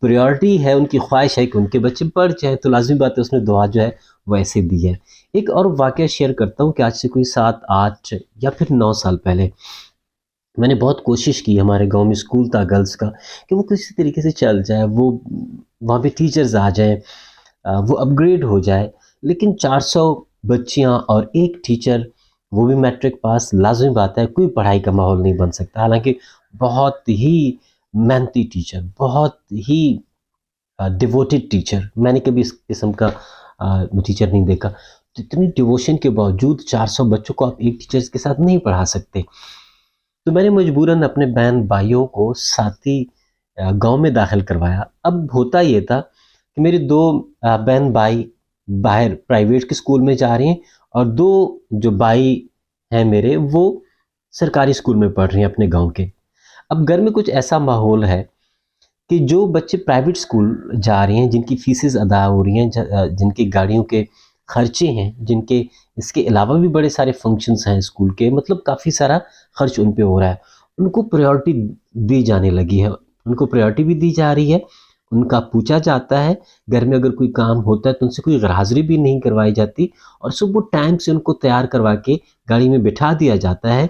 Priority ہے، ان کی خواہش ہے کہ ان کے بچے پڑھ جائیں، تو لازمی بات ہے اس نے دعا جو ہے وہ ایسے دی ہے۔ ایک اور واقعہ شیئر کرتا ہوں کہ آج سے کوئی 7 8 یا پھر 9 سال پہلے میں نے بہت کوشش کی، ہمارے گاؤں میں اسکول تھا گرلز کا، کہ وہ کسی طریقے سے چل جائے، وہ وہاں پہ ٹیچرز آ جائیں، وہ اپ گریڈ ہو جائے، لیکن 400 بچیاں اور ایک ٹیچر، وہ بھی میٹرک پاس، لازمی بات ہے کوئی پڑھائی کا ماحول نہیں بن سکتا، حالانکہ بہت ہی محنتی ٹیچر، بہت ہی ڈیووٹیڈ ٹیچر، میں نے کبھی اس قسم کا ٹیچر نہیں دیکھا۔ تو اتنی ڈیووشن کے باوجود 400 بچوں کو آپ ایک ٹیچر کے ساتھ نہیں پڑھا سکتے، تو میں نے مجبوراً اپنے بہن بھائیوں کو ساتھی گاؤں میں داخل کروایا۔ اب ہوتا یہ تھا کہ میرے 2 بہن بھائی باہر پرائیویٹ کے اسکول میں جا رہے ہیں، اور 2 جو بھائی ہیں میرے وہ سرکاری اسکول میں پڑھ رہے ہیں اپنے گاؤں کے۔ اب گھر میں کچھ ایسا ماحول ہے کہ جو بچے پرائیویٹ اسکول جا رہے ہیں، جن کی فیسز ادا ہو رہی ہیں، جن کی گاڑیوں کے خرچے ہیں، جن کے اس کے علاوہ بھی بڑے سارے فنکشنز ہیں اسکول کے، مطلب کافی سارا خرچ ان پہ ہو رہا ہے، ان کو پریورٹی دی جانے لگی ہے، ان کو پریورٹی بھی دی جا رہی ہے، ان کا پوچھا جاتا ہے، گھر میں اگر کوئی کام ہوتا ہے تو ان سے کوئی غرحاضری بھی نہیں کروائی جاتی، اور صبح ٹائم سے ان کو تیار کروا کے گاڑی میں بٹھا دیا جاتا ہے،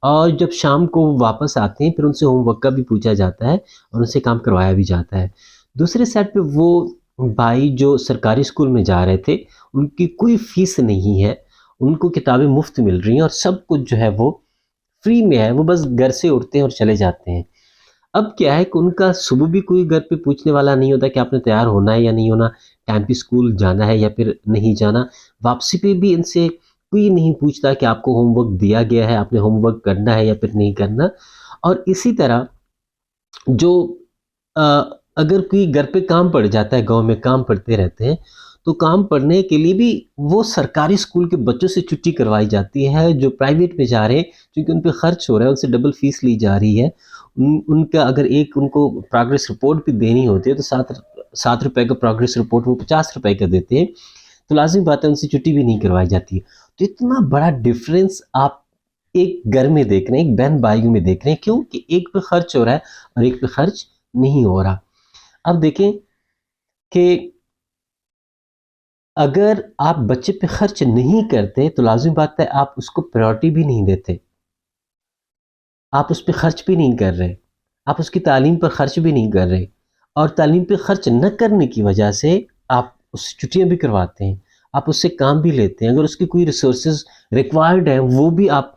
اور جب شام کو وہ واپس آتے ہیں پھر ان سے ہوم ورک کا بھی پوچھا جاتا ہے اور ان سے کام کروایا بھی جاتا ہے۔ دوسرے سائڈ پہ وہ بھائی جو سرکاری اسکول میں جا رہے تھے، ان کی کوئی فیس نہیں ہے، ان کو کتابیں مفت مل رہی ہیں اور سب کچھ جو ہے وہ فری میں ہے، وہ بس گھر سے اٹھتے ہیں اور چلے جاتے ہیں۔ اب کیا ہے کہ ان کا صبح بھی کوئی گھر پہ پوچھنے والا نہیں ہوتا کہ آپ نے تیار ہونا ہے یا نہیں ہونا، ٹائم پہ اسکول جانا ہے یا پھر نہیں جانا، واپسی پہ بھی ان سے کوئی نہیں پوچھتا کہ آپ کو ہوم ورک دیا گیا ہے، آپ نے ہوم ورک کرنا ہے یا پھر نہیں کرنا۔ اور اسی طرح جو اگر کوئی گھر پہ کام پڑ جاتا ہے، گاؤں میں کام پڑتے رہتے ہیں، تو کام پڑھنے کے لیے بھی وہ سرکاری اسکول کے بچوں سے چھٹی کروائی جاتی ہے، جو پرائیویٹ میں جا رہے ہیں کیونکہ ان پہ خرچ ہو رہا ہے، ان سے ڈبل فیس لی جا رہی ہے، ان کا اگر ایک ان کو پروگریس رپورٹ بھی دینی ہوتی ہے تو 7 روپے کا پروگریس رپورٹ وہ 50 روپے کا دیتے ہیں، تو لازمی بات ہے ان سے چھٹی بھی نہیں کروائی جاتی ہے۔ تو اتنا بڑا ڈفرینس آپ ایک گھر میں دیکھ رہے ہیں، ایک بہن بھائیوں میں دیکھ رہے ہیں، کیوں کہ ایک پہ خرچ ہو رہا ہے اور ایک پہ خرچ نہیں ہو رہا۔ اب دیکھیں کہ اگر آپ بچے پہ خرچ نہیں کرتے تو لازمی بات ہے آپ اس کو پریورٹی بھی نہیں دیتے، آپ اس پہ خرچ بھی نہیں کر رہے، آپ اس کی تعلیم پر خرچ بھی نہیں کر رہے، اور تعلیم پہ خرچ نہ کرنے کی وجہ سے آپ اس سے چھٹیاں بھی کرواتے ہیں، آپ اس سے کام بھی لیتے ہیں، اگر اس کی کوئی ریسورسز ریکوائرڈ ہیں وہ بھی آپ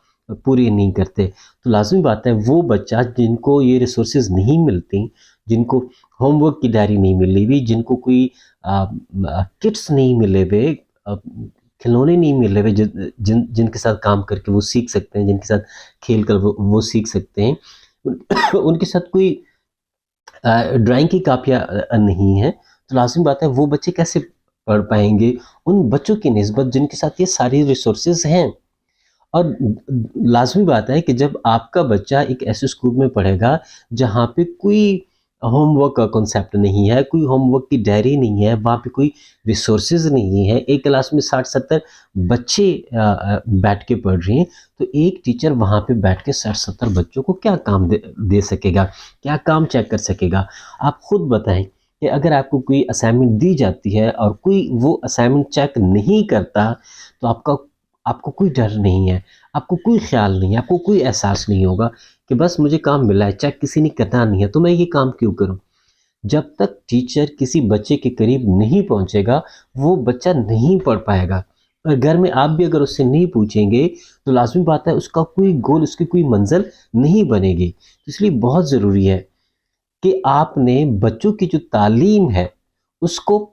پوری نہیں کرتے، تو لازمی بات ہے وہ بچہ جن کو یہ ریسورسز نہیں ملتی، جن کو ہوم ورک کی ڈائری نہیں ملی ہوئی، جن کو کوئی کٹس نہیں ملے ہوئے، کھلونے نہیں ملے ہوئے جن کے ساتھ کام کر کے وہ سیکھ سکتے ہیں، جن کے ساتھ کھیل کر وہ سیکھ سکتے ہیں، ان کے ساتھ کوئی ڈرائنگ کی کاپیاں نہیں ہیں، تو لازمی بات ہے وہ بچے کیسے پڑھ پائیں گے ان بچوں کی نسبت جن کے ساتھ یہ ساری ریسورسز ہیں۔ اور لازمی بات ہے کہ جب آپ کا بچہ ایک ایسے اسکول میں پڑھے گا جہاں پہ کوئی ہوم ورک کا کنسیپٹ نہیں ہے، کوئی ہوم ورک کی ڈائری نہیں ہے، وہاں پہ کوئی ریسورسز نہیں ہے، ایک کلاس میں 60 70 بچے بیٹھ کے پڑھ رہے ہیں، تو ایک ٹیچر وہاں پہ بیٹھ کے 60 70 بچوں کو کیا کام دے سکے گا، کیا کام چیک کر سکے گا؟ آپ خود بتائیں کہ اگر آپ کو کوئی اسائنمنٹ دی جاتی ہے اور کوئی وہ اسائنمنٹ چیک نہیں کرتا تو آپ کو کوئی ڈر نہیں ہے، آپ کو کوئی خیال نہیں ہے، آپ کو کوئی احساس نہیں ہوگا کہ بس مجھے کام ملا ہے، چیک کسی نے کرنا نہیں ہے تو میں یہ کام کیوں کروں۔ جب تک ٹیچر کسی بچے کے قریب نہیں پہنچے گا وہ بچہ نہیں پڑھ پائے گا، اور گھر میں آپ بھی اگر اس سے نہیں پوچھیں گے تو لازمی بات ہے اس کا کوئی گول، اس کی کوئی منزل نہیں بنے گی۔ اس لیے بہت ضروری ہے کہ آپ نے بچوں کی جو تعلیم ہے اس کو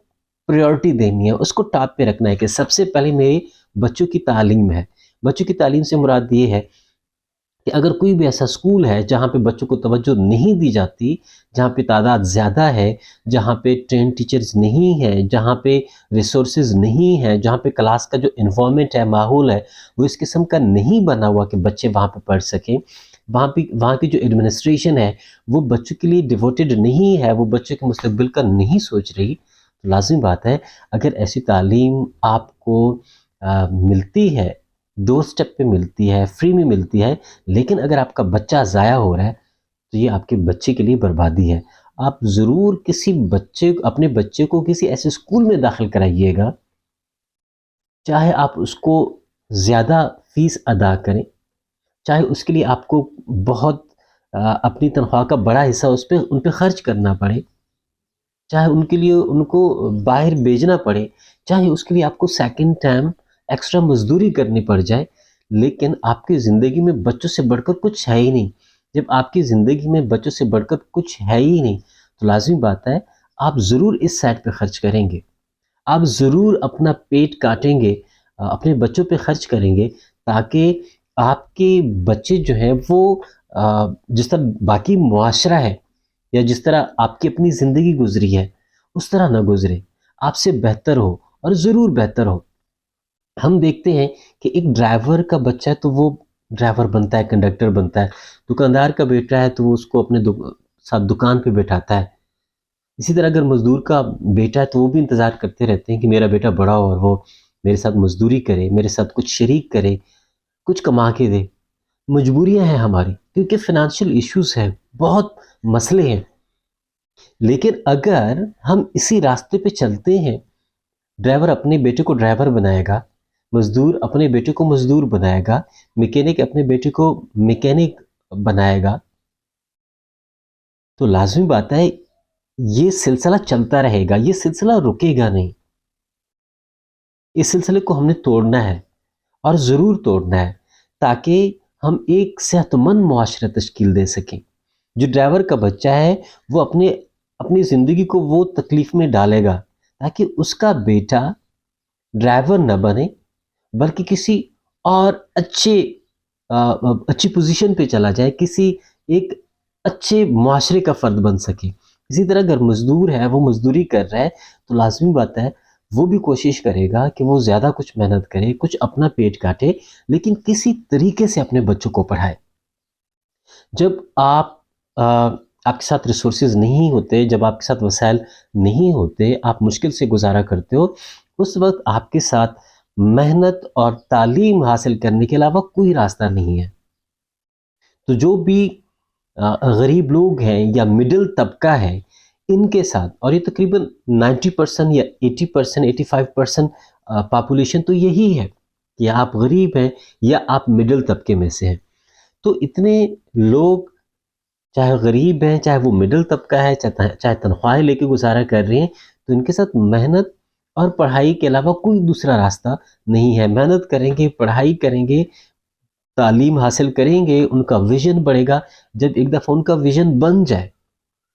پریورٹی دینی ہے، اس کو ٹاپ پہ رکھنا ہے کہ سب سے پہلے میری بچوں کی تعلیم ہے۔ بچوں کی تعلیم سے مراد یہ ہے کہ اگر کوئی بھی ایسا اسکول ہے جہاں پہ بچوں کو توجہ نہیں دی جاتی، جہاں پہ تعداد زیادہ ہے، جہاں پہ ٹرین ٹیچرز نہیں ہیں، جہاں پہ ریسورسز نہیں ہیں، جہاں پہ کلاس کا جو انوائرمنٹ ہے، ماحول ہے، وہ اس قسم کا نہیں بنا ہوا کہ بچے وہاں پہ پڑھ سکیں، وہاں کی جو ایڈمنسٹریشن ہے وہ بچوں کے لیے ڈیووٹیڈ نہیں ہے، وہ بچوں کے مستقبل کا نہیں سوچ رہی، تو لازمی بات ہے اگر ایسی تعلیم آپ کو ملتی ہے، 2 اسٹیپ پہ ملتی ہے، فری میں ملتی ہے، لیکن اگر آپ کا بچہ ضائع ہو رہا ہے تو یہ آپ کے بچے کے لیے بربادی ہے، آپ ضرور اپنے بچے کو کسی ایسے اسکول میں داخل کرائیے گا، چاہے آپ اس کو زیادہ فیس ادا کریں، چاہے اس کے لیے آپ کو بہت اپنی تنخواہ کا بڑا حصہ ان پہ خرچ کرنا پڑے، چاہے ان کے لیے ان کو باہر بھیجنا پڑے، چاہے اس کے لیے آپ کو سیکنڈ ٹائم ایکسٹرا مزدوری کرنی پڑ جائے، لیکن آپ کی زندگی میں بچوں سے بڑھ کر کچھ ہے ہی نہیں۔ جب آپ کی زندگی میں بچوں سے بڑھ کر کچھ ہے ہی نہیں تو لازمی بات ہے آپ ضرور اس سائٹ پہ خرچ کریں گے، آپ ضرور اپنا پیٹ کاٹیں گے، اپنے بچوں پہ خرچ کریں گے، تاکہ آپ کے بچے جو ہیں وہ جس طرح باقی معاشرہ ہے یا جس طرح آپ کی اپنی زندگی گزری ہے اس طرح نہ گزرے، آپ سے بہتر ہو اور ضرور بہتر ہو۔ ہم دیکھتے ہیں کہ ایک ڈرائیور کا بچہ ہے تو وہ ڈرائیور بنتا ہے، کنڈکٹر بنتا ہے، دکاندار کا بیٹا ہے تو وہ اس کو اپنے ساتھ دکان پہ بٹھاتا ہے۔ اسی طرح اگر مزدور کا بیٹا ہے تو وہ بھی انتظار کرتے رہتے ہیں کہ میرا بیٹا بڑا ہو اور وہ میرے ساتھ مزدوری کرے، میرے ساتھ کچھ شریک کرے، کچھ کما کے دے۔ مجبوریاں ہیں ہماری، کیونکہ فنانشل ایشوز ہیں، بہت مسئلے ہیں، لیکن اگر ہم اسی راستے پہ چلتے ہیں، ڈرائیور اپنے بیٹے کو ڈرائیور بنائے گا، مزدور اپنے بیٹے کو مزدور بنائے گا، میکینک اپنے بیٹے کو میکینک بنائے گا، تو لازمی بات ہے یہ سلسلہ چلتا رہے گا، یہ سلسلہ رکے گا نہیں۔ اس سلسلے کو ہم نے توڑنا ہے اور ضرور توڑنا ہے، تاکہ ہم ایک صحت مند معاشرہ تشکیل دے سکیں۔ جو ڈرائیور کا بچہ ہے وہ اپنی زندگی کو وہ تکلیف میں ڈالے گا تاکہ اس کا بیٹا ڈرائیور نہ بنے بلکہ کسی اور اچھی پوزیشن پہ چلا جائے، کسی ایک اچھے معاشرے کا فرد بن سکے۔ اسی طرح اگر مزدور ہے وہ مزدوری کر رہا ہے تو لازمی بات ہے وہ بھی کوشش کرے گا کہ وہ زیادہ کچھ محنت کرے، کچھ اپنا پیٹ کاٹے، لیکن کسی طریقے سے اپنے بچوں کو پڑھائے۔ جب آپ کے ساتھ ریسورسز نہیں ہوتے، جب آپ کے ساتھ وسائل نہیں ہوتے، آپ مشکل سے گزارا کرتے ہو، اس وقت آپ کے ساتھ محنت اور تعلیم حاصل کرنے کے علاوہ کوئی راستہ نہیں ہے۔ تو جو بھی غریب لوگ ہیں یا مڈل طبقہ ہے، ان کے ساتھ، اور یہ تقریباً 90% یا 80%، 85% پاپولیشن تو یہی ہے کہ آپ غریب ہیں یا آپ مڈل طبقے میں سے ہیں، تو اتنے لوگ چاہے غریب ہیں، چاہے وہ مڈل طبقہ ہے، چاہے تنخواہیں لے کے گزارا کر رہے ہیں، تو ان کے ساتھ محنت اور پڑھائی کے علاوہ کوئی دوسرا راستہ نہیں ہے۔ محنت کریں گے، پڑھائی کریں گے، تعلیم حاصل کریں گے، ان کا ویژن بڑھے گا۔ جب ایک دفعہ ان کا ویژن بن جائے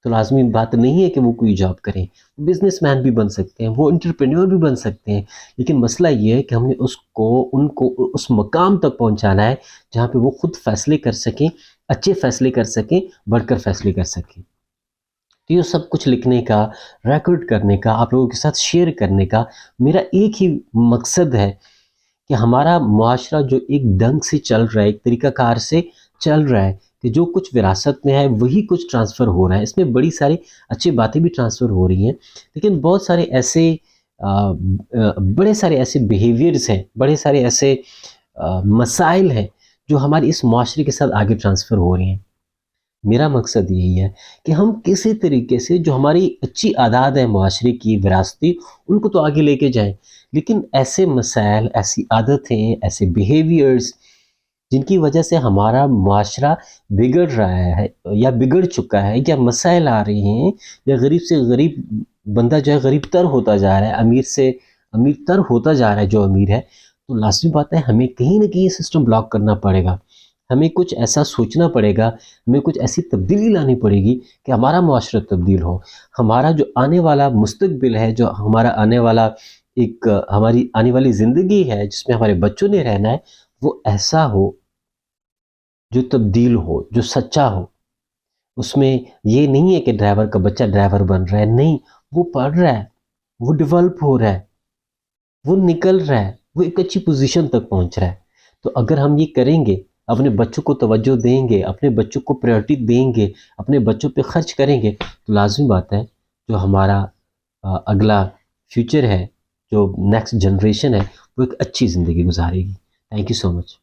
تو لازمی بات نہیں ہے کہ وہ کوئی جاب کریں، بزنس مین بھی بن سکتے ہیں، وہ انٹرپرینور بھی بن سکتے ہیں، لیکن مسئلہ یہ ہے کہ ہم نے ان کو اس مقام تک پہنچانا ہے جہاں پہ وہ خود فیصلے کر سکیں، اچھے فیصلے کر سکیں، بڑھ کر فیصلے کر سکیں۔ تو یہ سب کچھ لکھنے کا، ریکارڈ کرنے کا، آپ لوگوں کے ساتھ شیئر کرنے کا میرا ایک ہی مقصد ہے کہ ہمارا معاشرہ جو ایک ڈھنگ سے چل رہا ہے، ایک طریقہ کار سے چل رہا ہے، کہ جو کچھ وراثت میں ہے وہی کچھ ٹرانسفر ہو رہا ہے۔ اس میں بڑی ساری اچھی باتیں بھی ٹرانسفر ہو رہی ہیں، لیکن بہت سارے ایسے بڑے سارے ایسے بیہیویئرز ہیں، بڑے سارے ایسے مسائل ہیں جو ہمارے اس معاشرے کے ساتھ آگے ٹرانسفر ہو رہے ہیں۔ میرا مقصد یہی ہے کہ ہم کسی طریقے سے جو ہماری اچھی عادات ہیں معاشرے کی وراثتی، ان کو تو آگے لے کے جائیں، لیکن ایسے مسائل، ایسی عادتیں، ایسے بیہیویئرز جن کی وجہ سے ہمارا معاشرہ بگڑ رہا ہے یا بگڑ چکا ہے، یا مسائل آ رہے ہیں، یا غریب سے غریب بندہ جو ہے غریب تر ہوتا جا رہا ہے، امیر سے امیر تر ہوتا جا رہا ہے جو امیر ہے، تو لازمی بات ہے ہمیں کہیں نہ کہیں سسٹم بلاک کرنا پڑے گا، ہمیں کچھ ایسا سوچنا پڑے گا، ہمیں کچھ ایسی تبدیلی لانی پڑے گی کہ ہمارا معاشرہ تبدیل ہو، ہمارا جو آنے والا مستقبل ہے، جو ہمارا ہماری آنے والی زندگی ہے جس میں ہمارے بچوں نے رہنا ہے، وہ ایسا ہو جو تبدیل ہو، جو سچا ہو۔ اس میں یہ نہیں ہے کہ ڈرائیور کا بچہ ڈرائیور بن رہا ہے، نہیں، وہ پڑھ رہا ہے، وہ ڈیولپ ہو رہا ہے، وہ نکل رہا ہے، وہ ایک اچھی پوزیشن تک پہنچ رہا ہے۔ تو اگر ہم یہ کریں گے، اپنے بچوں کو توجہ دیں گے، اپنے بچوں کو پریورٹی دیں گے، اپنے بچوں پہ خرچ کریں گے، تو لازمی بات ہے جو ہمارا اگلا فیوچر ہے، جو نیکسٹ جنریشن ہے، وہ ایک اچھی زندگی گزارے گی۔ Thank you so much.